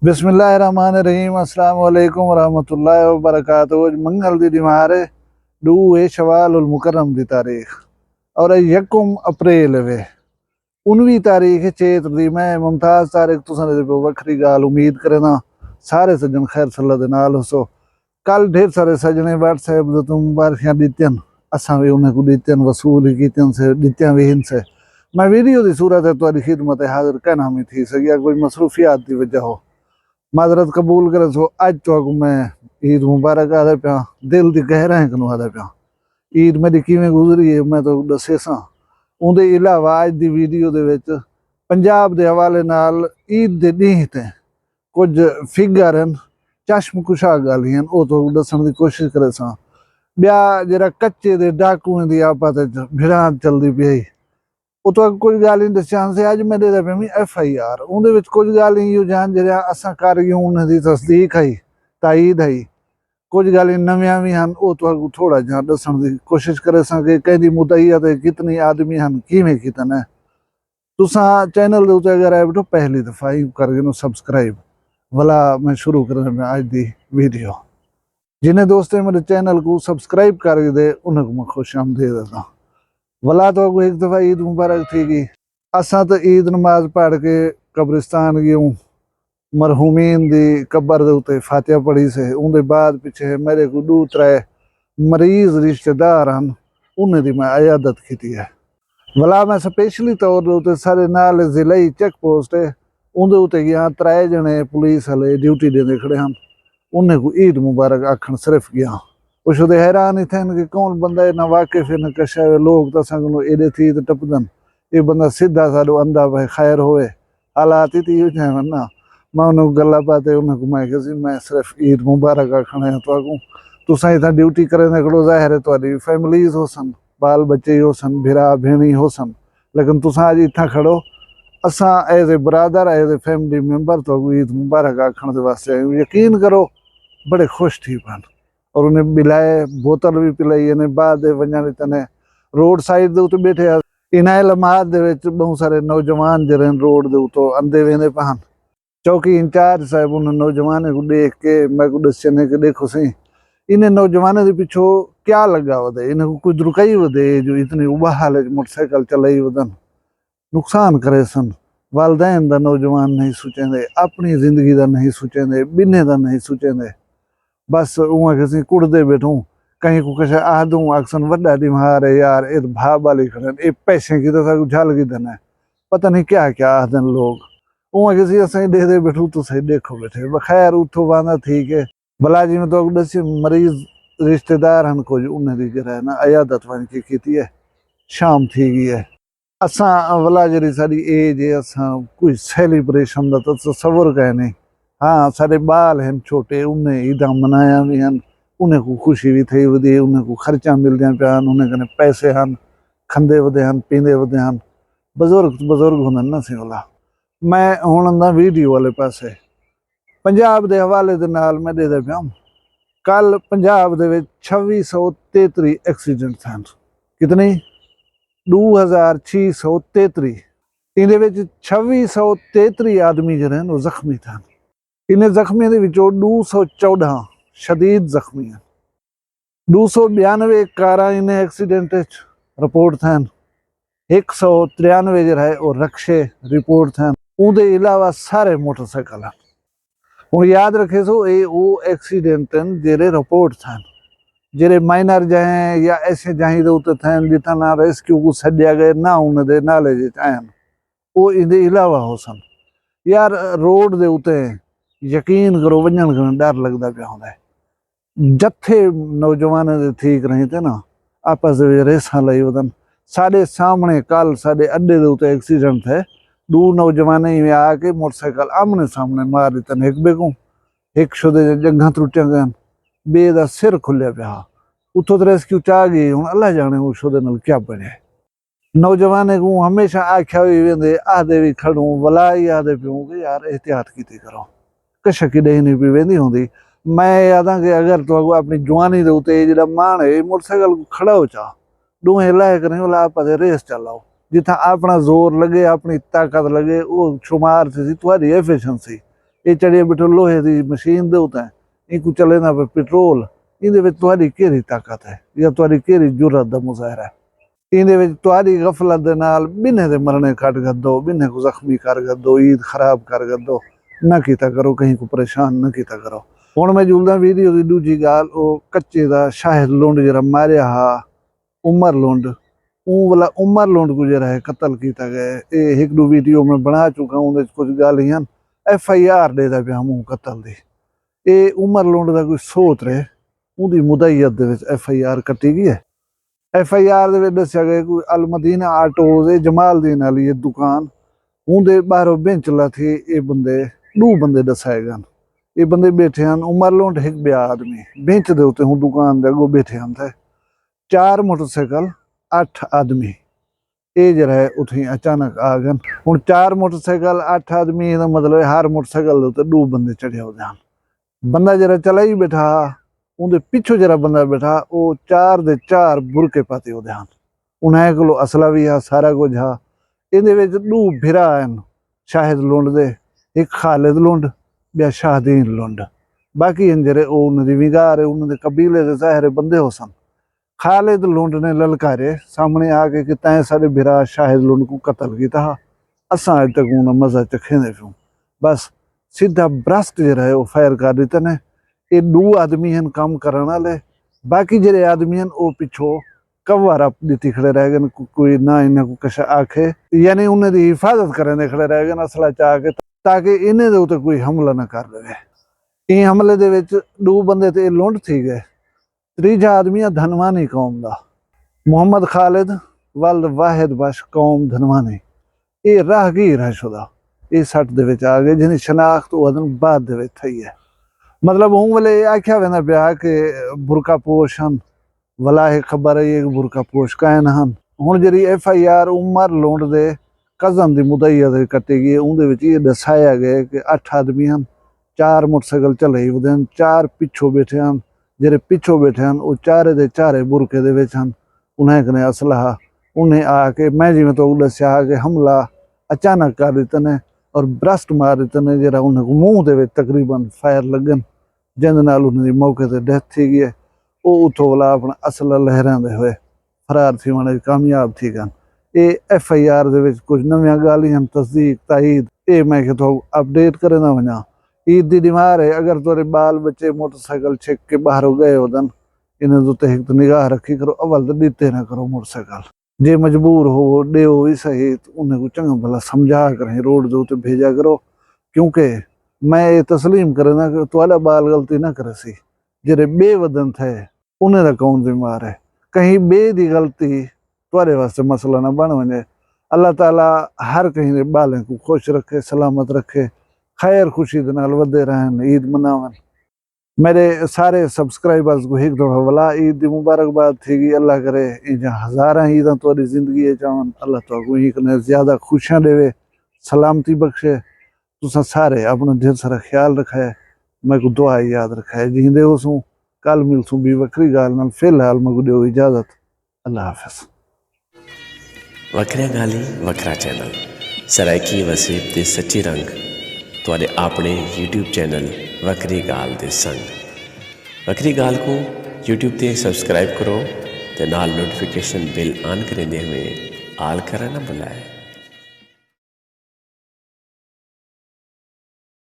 बिस्मिल्लाहिर्रहमानिर्रहीम अस्सलाम वालेकुम वरहमतुल्लाहि वबरकातुहू। मंगल दी दिमारे 2 शवाल उल मुकर्रम दी तारीख और 1 अप्रैल वे 19 तारीख चेत दी मैं मुमताज तारीख तुसां दे वखरी गाल उम्मीद करना सारे सज्जन खैर सल्ला दे नाल होसो। कल ढेर सारे सजने व्हाट्सएप दे तुम मुबारकियां दित्तियां, असां भी उन्हें को दित्तियां, वसूल कीतियां से दित्तियां भी इनसे। मैं वीडियो दी सूरत है तुहाडी खिदमत हाजिर कहना में थी सकिया, कोई मसरूफियात दी वजह हो माजरत कबूल करे। सो अज तो मैं ईद मुबारक आदे पिया, दिल दी गहराई कनू आदे पिया। ईद मेरी किवें गुजरी है मैं तो दसे सा। उहदे इलावा अज दी वीडियो दे विच पंजाब दे हवाले नाल ईद दे ॾींहं ते कुछ फिगर हैं, चश्मकुशा गालियां ओ तो दसण दी कोशिश करे सा। ॿिया जरा कच्चे दे डाकुएं दी आपस च भिड़ांत चलदी पई, ਉਹ ਤੋਂ ਕੁਝ ਗੱਲ ਨਹੀਂ ਦੱਸਿਆ ਸੀ। ਅੱਜ ਮੈਂ ਦੇ ਪਿਆ ਵੀ FIR ਉਹਦੇ ਵਿੱਚ ਕੁਝ ਗੱਲ ਇਹੋ ਜਾਣ ਜਿਹੜਾ ਅਸਾਂ ਕਰ ਗਏ ਉਹਨਾਂ ਦੀ ਤਸਦੀਕ ਹੈ, ਤਾਈਦ ਹੈ। ਕੁਝ ਗੱਲ ਨਵੀਆਂ ਵੀ ਹਨ, ਉਹ ਤੁਹਾਨੂੰ ਥੋੜਾ ਜਿਹਾ ਦੱਸਣ ਦੀ ਕੋਸ਼ਿਸ਼ ਕਰੇ ਸਾਂ ਕਿ ਕਹਿੰਦੀ ਮੁਦਈਆ ਤੇ ਕਿਤਨੀ ਆਦਮੀ ਹਨ, ਕਿਵੇਂ ਕੀਤਨ ਹੈ। ਤੁਸਾਂ ਚੈਨਲ ਦੇ ਉੱਤੇ ਅਗਰ ਆਏ ਬਟੋ ਪਹਿਲੀ ਦਫਾ ਹੀ ਕਰਕੇ ਨੂੰ ਸਬਸਕ੍ਰਾइब वाला मैं शुरू करने में आज दी वीडियो। जिन्हें दोस्तों मेरे चैनल को सब्सक्राइब कर दे उन्हें मैं खुश आमदीद देता। वला तो एक दफ़ा ईद मुबारक थी गई। असा तो ईद नमाज पढ़ के कब्रिस्तान गयूँ, मरहूमीन दी कब्र दे उत्ते फातिहा पढ़ी से। उनके बाद पिछे मेरे को 2-3 मरीज रिश्तेदार हैं, उन्हें दी मैं अयादत की है। वला मैं स्पेशली तौर दे उत्ते सारे नाल जिले चेक पोस्ट है उनके उत्ते गया। 3 जने पुलिस वाले ड्यूटी देंदे खड़े हैं, उन्हें को ईद मुबारक आखन सिर्फ गया। कुछ तो हैरान ही थे कि कौन बंदा ना वाकिफ है ना कशा है। लोग तो संग एडे थी तो टपदन, ये बंदा सीधा साडो अंदा भाई खैर होए। हालात ही तो थे ना। मैं उन्होंने गल्ला बातें उन्हें घुमाई कि मैं सिर्फ ईद मुबारक आखना है तो तुसा इतना ड्यूटी करें खड़ो। जाहिर है तुहाडी फैमिलीज हो सन, बाल बच्चे हो सन, भिरा भेणी हो सन, लेकिन तुसा अज इतना खड़ो। असा एज ए बरादर एज ए फैमिली मैंबर तो ईद मुबारक आखण के वास्ते आए। यकीन करो बड़े खुश थी पान और उन्हें बिलाए बोतल भी पिलाई ने। बाद वजह तने रोड साइड के उत्ते बैठे इन्हें लम्हात दे बहुत सारे नौजवान जरे रोड के उतों आंदे वेंदे पान। चौकी इंचार्ज साहब उन्हें नौजवान को देख के मैं को दसने के देखो सही इन्हें नौजवानों के पिछो क्या लगा वधे, इन्हें को कुछ रुकाई वधे जो इतनी उबा हाल मोटरसाइकिल चलाई वधन नुकसान करे सन। वालदैन का नौजवान नहीं सोचेंदे, अपनी जिंदगी का नहीं सोचेंदे, बिन्ने का नहीं सोचेंदे। बस उहाँ किसी कुड़ते बैठूं कहीं को किसी आदूं आखसन वड्डा दिमाग है यार, ये भाव वाली खड़े ये पैसे की तो झल की धन है, पता नहीं क्या क्या आदन लोग। उहाँ किसी असं दे दे बैठू तो सही देखो बैठे बखैर उठो वादा ठीक है। भला जी में तो दसी मरीज रिश्तेदार हैं कुछ उन्हें दी गिरा ना अयादत वन की है। शाम थी गई है। असा भला जी सारी एज है, असा कोई सैलीब्रेशन का तो तस्वुर कह नहीं। हाँ सारे बाल हैं छोटे, उन्हें ईदा मनाया भी हैं, उन्हें को खुशी भी थी वधी, उन्हें को खर्चा मिलदियां पिया, उन्हें कने पैसे हैं, खंदे वधे हैं, पींदे वधे हैं। बजुर्ग होंदे ना सी वाला। मैं हुण दा वीडियो वाले पासे पंजाब दे हवाले दे नाल मैं दे दे पिया। कल पंजाब दे विच 2633 एक्सीडेंट हैं। कितने 2633। इहदे विच 2633 आदमी जिहड़े वो जख्मी थे। इन्हें जख्मियों के विचों 214 शदीद जख्मी हैं। 292 कारां इन्हें एक्सीडेंट रिपोर्ट थे। 193 जो है वो रक्शे रिपोर्ट थे। उनके अलावा सारे मोटरसाइकिल हैं। हूँ याद रखे सो ये वो एक्सीडेंट हैं जेरे रिपोर्ट थे, जेरे माइनर जाए या ऐसे जाही दे उत्ते थे जितना ना रेस्क्यू को छड्या गए ना उन्हें नाले आए वो इनके अलावा हो सन। यार रोड के उत्ते यकीन करो वजन करण डर लगता पिया होंदा है। जत्थे नौजवान ठीक रहे थे ना आपस रेसा लाई वदन। साढ़े सामने कल साढ़े अड्डे के उत्ते एक्सीडेंट थे। 2 नौजवान ही आके मोटरसाइकिल आमने सामने मार दितन एक बे को। एक शुदे जंघा त्रुटिया गए, बे दा सिर खुलिया पिया। उतो तो रेस्क्यू चा गई, हुण अल्लाह जाने वो शुदे नाल क्या बने। नौजवान को हमेशा आख्या हुई वेंदे आदे भी खड़ूं वला ही आदे पियूं कि यार एहतियात कीती करो, कशकी डही नहीं पी वेंदी होंदी। मैं याद कि अगर तो अपनी जवानी के उत्ते जो मान है मोटरसाइकिल खड़ा हो चा डूहे लाए करें वाला आप रेस चलाओ जिथा अपना जोर लगे अपनी ताकत लगे वो शुमार से तुम्हारी एफिशिएंसी ਇਹ ਚੜੇ ਬਿਠੋ ਲੋਹੇ ਦੀ ਮਸ਼ੀਨ ਦੇ ਉੱਤੇ ਇਹ ਕੋ ਚੱਲੇ ਨਾ ਪੈਟਰੋਲ ਇਹਦੇ ਵਿੱਚ ਤੁਹਾਡੀ ਕਿਹੜੀ ਤਾਕਤ ਹੈ ਜਾਂ ਤੁਹਾਡੀ ਕਿਹੜੀ ਜੁਰਤ ਦਾ ਮੁਜ਼ਾਹਰਾ ਹੈ ਇਹਦੇ ਵਿੱਚ ਤੁਹਾਡੀ ਗਫਲਤ ਦੇ ਨਾਲ ਬਿਨੇ ਦੇ ਮਰਨੇ ਕੱਟ ਗੱਦੋ ਬਿਨੇ ਕੋ ਜ਼ਖਮੀ ਕਰ ਗੱਦੋ ईद खराब कर गदो ना कीता करो कहीं को परेशान ना कीता करो। हुण मैं जुलदा वीडियो की दूजी गाल वो कच्चे दा शाहिद लुंड जरा मारिया हा उमर लुंड वाला उमर लुंड को जरा है कत्ल किया गया ये एक दो वीडियो में बना चुका हूँ कुछ गालियां FIR देता पिया हूँ कत्ल दी ये उमर लुंड का कोई सोच रहे उहदी मुदैयत दे विच FIR कट्टी गई है। FIR दे विच दस्सिया गया कोई अल मदीना आटोज़ जमालदीन वाली ये दुकान उहदे बाहरों बेंच लाथी ये बंदे दो बंदे दसाए गए ये बंदे बैठे हैं उमर लुंड एक बया आदमी बेंच दे उत्ते हूँ दुकान दे अगों बैठे हैं थे 4 मोटरसाइकिल 8 आदमी ये जरा है उठी अचानक आ गए हूँ 4 मोटरसाइकिल 8 आदमी का मतलब हर मोटरसाइकिल के उत्ते 2 बंदे चढ़े होते हैं बंदा जरा चला ही बैठा उनके पिछों जरा बंदा बैठा वो 4 दे 4 बुरके पाते होते हैं उन्हें को असला भी है सारा कुछ है ये 2 भिरा हैं शाहिद लुंड दे एक खालिद लुंड या शाहदीन लुंड बाकी जरे उन्होंने विगार उन्होंने कबीले के ज़ाहिर बंदे हो सन। खालिद लुंड ने ललकारे सामने आके कि तैं सारे भिरा शाहिद लुंड को कत्ल किया असा अज तक उन्हें मजा चखेंदे पियूं बस सीधा ब्रस्ट जरा है वो फायर कर दिते ने ये 2 आदमी हैं काम करने वाले बाकी जरे आदमी हैं वो पिछो कवर अप दी खड़े रह गए कोई ना इन्हें को कश आखे यानी उन्हें दी हिफाजत करने खड़े रह गए असला चाह के ताकि इन्हें दे उत्ते कोई हमला ना कर ले। ये हमले दे विच 2 बंदे ते लुंड थी गए तीजा आदमी है धनवानी कौम का मुहम्मद खालिद वल्द वाहिद बश कौम धनवानी ये राहगीर है शुदा ये 60 दे विच आ गए जिन्हें शनाख्त वदन बाद दे विच थई है मतलब हूँ वाले आख्या वेंदा पिया कि बुरका पोश हन वला है खबर है ये बुरका पोश कायन हन हुण जिहड़ी FIR उमर लुंड दे कज़न दी मुदैयत कट्टी गई उहदे विच ये दसाया गया कि 8 आदमी हैं 4 मोटरसाइकिल चले ही 4 पिछों बैठे हैं जेरे पिछों बैठे हैं वो 4 दे 4 बुरके दे विच हैं उन्हें कने असलहा उन्हें आके मैं जिवें तो दस्सिया कि हमला अचानक कर दिते ने और ब्रस्ट मार दिते ने जरा उन्हें मूँह दे विच तकरीबन फायर लगन जिंदे नाल उन्हें मौके ते डेथ थी गई है वो उथों वाला अपना असला लहरांदे हुए फरार थी वने कामयाब थी गन। ये FIR दे विच कुछ नवीं गालियां तस्दीक ताईद ये मैं कि तो अपडेट करे ना वना ईद दी दीवार है अगर तोरे बाल बच्चे मोटरसाइकिल छेक के बाहर हो गए होदन इन्हें तो एक तो निगाह रखी करो अवल तो दीते ना करो मोटरसाइकिल जे मजबूर हो डेओ भी सही तो उन्हें को चंगा भला समझा करें रोड दे उत्ते भेजा करो क्योंकि मैं ये तस्लीम करे ना कि तुहाडा बाल गलती ना करे सी जेरे बेवदन थे उन्हें दा कौन जिम्मेवार है कहीं बे दी गलती तुहाडे वास्ते मसला ना बन वने। अल्लाह ताला हर कहीं दे बालें को खुश रखे सलामत रखे खैर खुशी दे नाल वधे रहन ईद मनावन। मेरे सारे सब्सक्राइबर्स को एक दफ़ा वाला ईद की मुबारकबाद थी अल्लाह करे इजा हज़ारा ईदा तुहाडी जिंदगी चावन अल्लाह तुहाको एक ने ज़्यादा खुशियां देवे सलामती बख्शे तुसा सारे अपना ढेर सारा ख्याल रखा है मैं को दुआ याद रखा है जींदे हो सूं कल मिलसूं भी वक्री गाल नाल फिलहाल मैं को दियो इजाजत अल्लाह हाफिज़। वखरा गाली वखरा चैनल सरायकी वसीब दे सच्ची रंग तुहाडे अपने YouTube चैनल वक्री गाल दे संग वक्री गाल को YouTube ते सब्सक्राइब करो ते नाल नोटिफिकेशन बिल ऑन करेंदे हुए आल करा ना बुलाए।